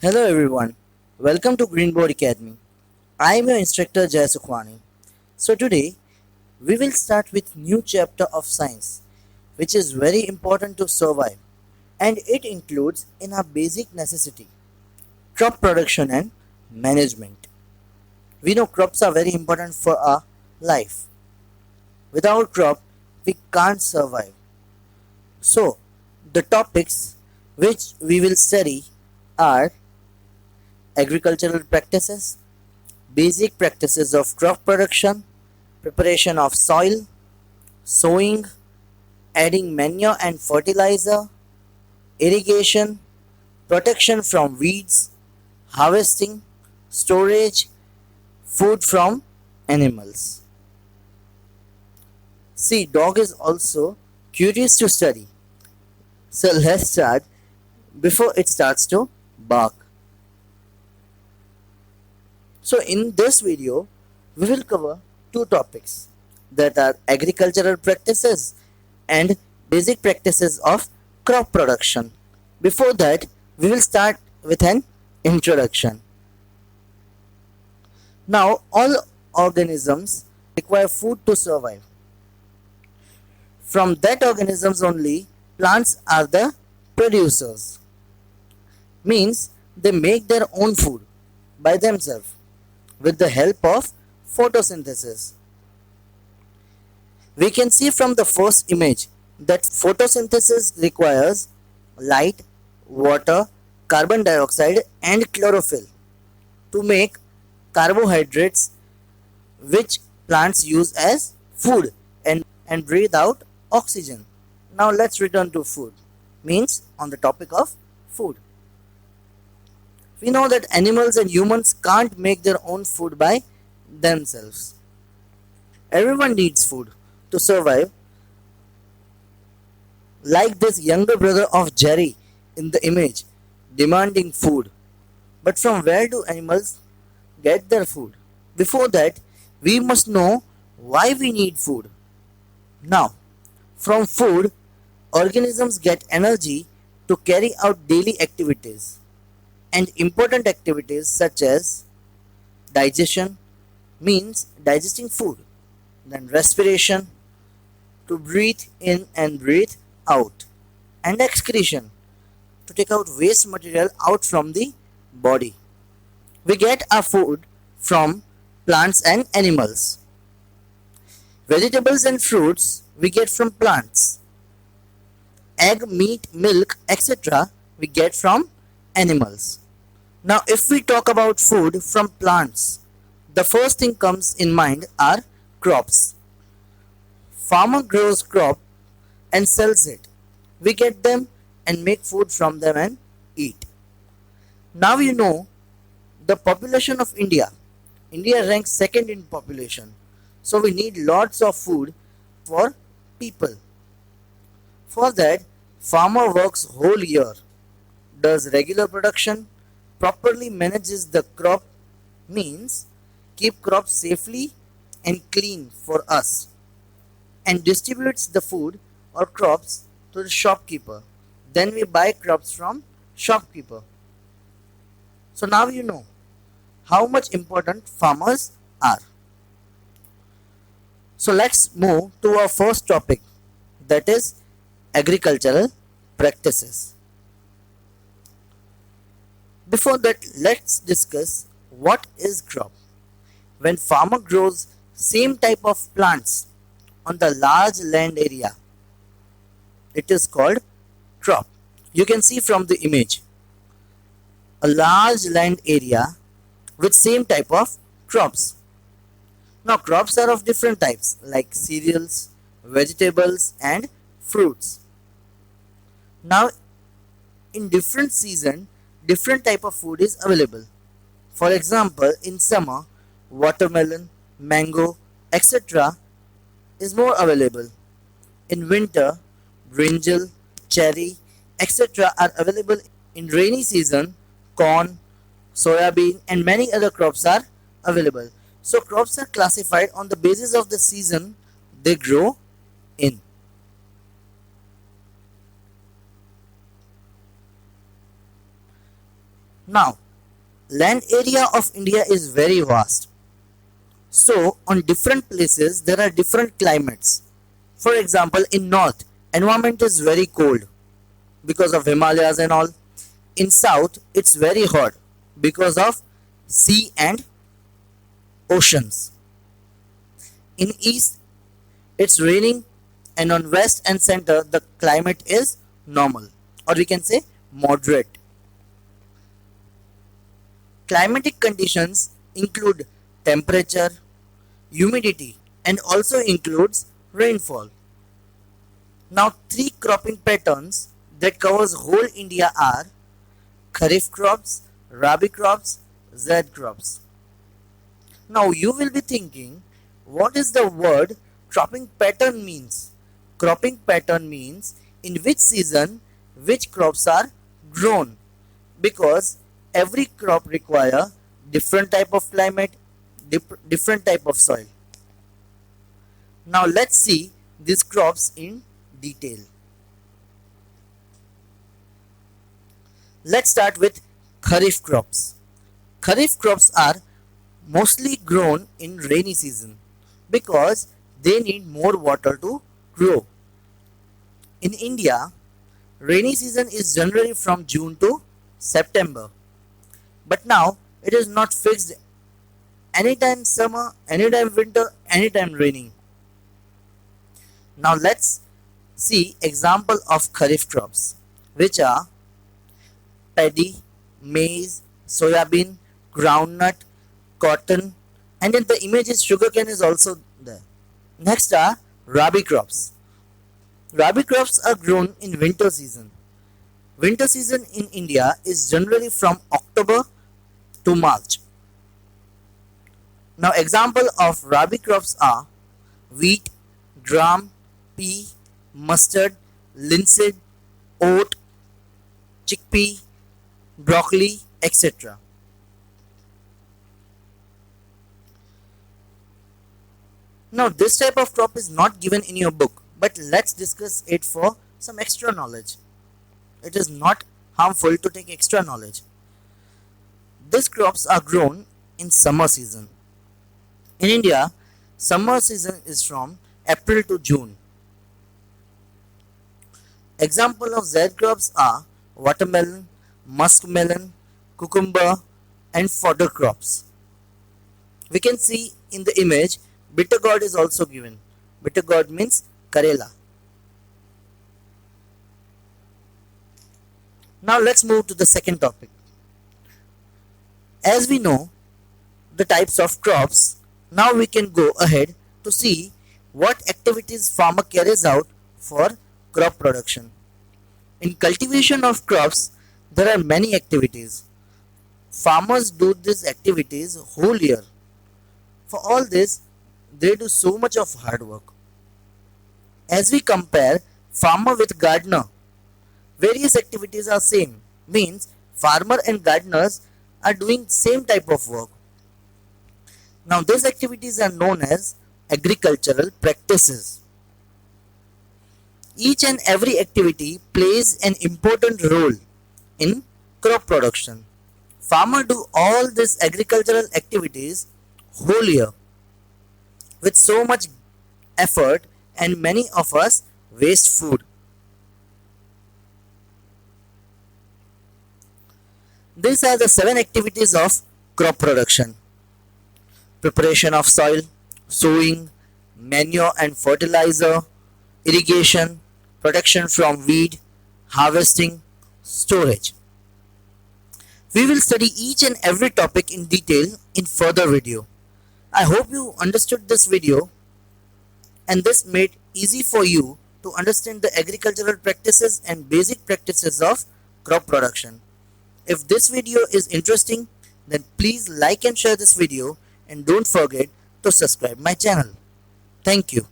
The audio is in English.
Hello everyone, welcome to Greenboard Academy. I am your instructor Jay Sukhwani. So today we will start with new chapter of science which is very important to survive and it includes in our basic necessity crop production and management. We know crops are very important for our life. Without crop we can't survive. So the topics which we will study are agricultural practices, basic practices of crop production, preparation of soil, sowing, adding manure and fertilizer, irrigation, protection from weeds, harvesting, storage, food from animals. See, dog is also curious to study. So let's start before it starts to bark. So in this video, we will cover two topics that are agricultural practices and basic practices of crop production. Before that, we will start with an introduction. Now, all organisms require food to survive. From that organisms only, plants are the producers. Means they make their own food by themselves with the help of photosynthesis. We can see from the first image that photosynthesis requires light, water, carbon dioxide and chlorophyll to make carbohydrates which plants use as food and breathe out oxygen. Now let's return to food. Means on the topic of food. We know that animals and humans can't make their own food by themselves. Everyone needs food to survive, like this younger brother of Jerry in the image, demanding food. But from where do animals get their food? Before that, we must know why we need food. Now, from food, organisms get energy to carry out daily activities and important activities such as digestion, means digesting food, then respiration, to breathe in and breathe out, and excretion, to take out waste material out from the body. We get our food from plants and animals. Vegetables and fruits we get from plants. Egg, meat, milk, etc. we get from animals. Now, if we talk about food from plants, the first thing comes in mind are crops. Farmer grows crop and sells it. We get them and make food from them and eat. Now you know the population of India. India ranks second in population. So we need lots of food for people. For that, farmer works whole year, does regular production, properly manages the crop, means keep crops safely and clean for us, and distributes the food or crops to the shopkeeper. Then we buy crops from shopkeeper. So now you know how much important farmers are. So let's move to our first topic, that is agricultural practices. Before that, let's discuss what is crop. When farmer grows same type of plants on the large land area, it is called crop. You can see from the image a large land area with same type of crops. Now crops are of different types like cereals, vegetables and fruits. Now in different season different type of food is available. For example, in summer watermelon, mango, etc. is more available. In winter brinjal, cherry, etc. are available. In rainy season corn, soybean and many other crops are available. So crops are classified on the basis of the season they grow in. Now, land area of India is very vast. So, on different places there are different climates. For example, in north, environment is very cold because of Himalayas and all. In south, it's very hot because of sea and oceans. In east, it's raining, and on west and center, the climate is normal, or we can say moderate. Climatic conditions include temperature, humidity, and also includes rainfall. Now, three cropping patterns that covers whole India are Kharif crops, Rabi crops, Zaid crops. Now you will be thinking, what is the word cropping pattern means? Cropping pattern means in which season which crops are grown, because every crop require different type of climate, different type of soil. Now let's see these crops in detail. Let's start with Kharif crops. Kharif crops are mostly grown in rainy season because they need more water to grow. In India, rainy season is generally from June to September. But now it is not fixed, anytime summer, anytime winter, anytime raining. Now let's see example of Kharif crops, which are paddy, maize, soybean, groundnut, cotton, and in the image is sugarcane is also there. Next are Rabi crops. Rabi crops are grown in winter season. Winter season in India is generally from October to March. Now example of Rabi crops are wheat, gram, pea, mustard, linseed, oat, chickpea, broccoli, etc. Now this type of crop is not given in your book, but let's discuss it for some extra knowledge. It is not harmful to take extra knowledge. These crops are grown in summer season. In India, summer season is from April to June. Example of Z crops are watermelon, muskmelon, cucumber, and fodder crops. We can see in the image bitter gourd is also given. Bitter gourd means Karela. Now let's move to the second topic. As we know the types of crops, now we can go ahead to see what activities farmer carries out for crop production. In cultivation of crops, there are many activities. Farmers do these activities whole year. For all this, they do so much of hard work. As we compare farmer with gardener, various activities are same. Means farmer and gardeners are doing same type of work. Now these activities are known as agricultural practices. Each and every activity plays an important role in crop production. Farmers do all these agricultural activities whole year with so much effort, and many of us waste food. These are the 7 activities of crop production: preparation of soil, sowing, manure and fertilizer, irrigation, protection from weed, harvesting, storage. We will study each and every topic in detail in further video. I hope you understood this video and this made easy for you to understand the agricultural practices and basic practices of crop production. If this video is interesting, then please like and share this video, and don't forget to subscribe my channel. Thank you.